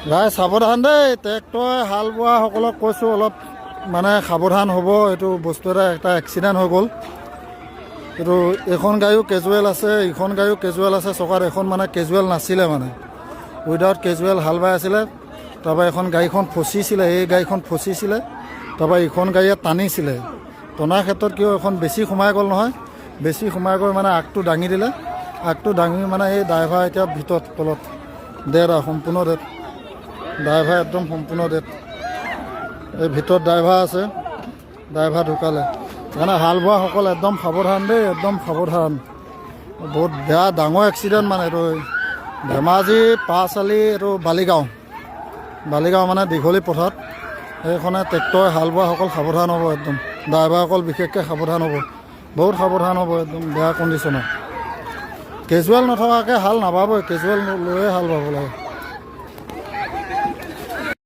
ৰাইজ সাৱধান দেই, ট্ৰেক্টৰে হাল বোৱাসকলক কৈছোঁ অলপ মানে সাৱধান হ'ব। এইটো বস্তু এটা এক্সিডেণ্ট হৈ গ'ল। এইটো এইখন গাড়ীও কেজুৱেল আছে, ইখন গাড়ীও কেজুৱেল আছে। চকাত এখন মানে কেজুৱেল নাছিলে, মানে উইদাউট কেজুৱেল হাল বাই আছিলে। তাৰপৰা এখন গাড়ীখন ফচিছিলে, এই গাড়ীখন ফচিছিলে। তাৰপৰা ইখন গাড়ীয়ে টানিছিলে। টনাৰ ক্ষেত্ৰত কিয় এখন বেছি সোমাই গ'ল নহয়, বেছি সোমাই গৈ মানে আগটো দাঙি দিলে। আগটো দাঙি মানে এই ড্ৰাইভাৰ এতিয়া ভিতৰত তলত ডেড আৰু সম্পূৰ্ণ ডেড। ড্ৰাইভাৰ একদম সম্পূৰ্ণ ডেড। এই ভিতৰত ড্ৰাইভাৰ আছে, ড্ৰাইভাৰ ঢুকালে। সেইকাৰণে হাল বোৱাসকল একদম সাৱধান দেই, একদম সাৱধান। বহুত বেয়া ডাঙৰ এক্সিডেণ্ট মানে এইটো। ধেমাজি পাঁচআলি, এইটো বালিগাঁও মানে দীঘলী পথাৰত। সেইখনে ট্ৰেক্টৰে হাল বোৱাসকল সাৱধান হ'ব একদম। ড্ৰাইভাৰসকল বিশেষকৈ সাৱধান হ'ব, বহুত সাৱধান হ'ব। একদম বেয়া কণ্ডিশ্যনত কেজুৱেল নথকাকৈ হাল নাবাবই, কেজুৱেল লৈয়ে হাল বাব লাগে।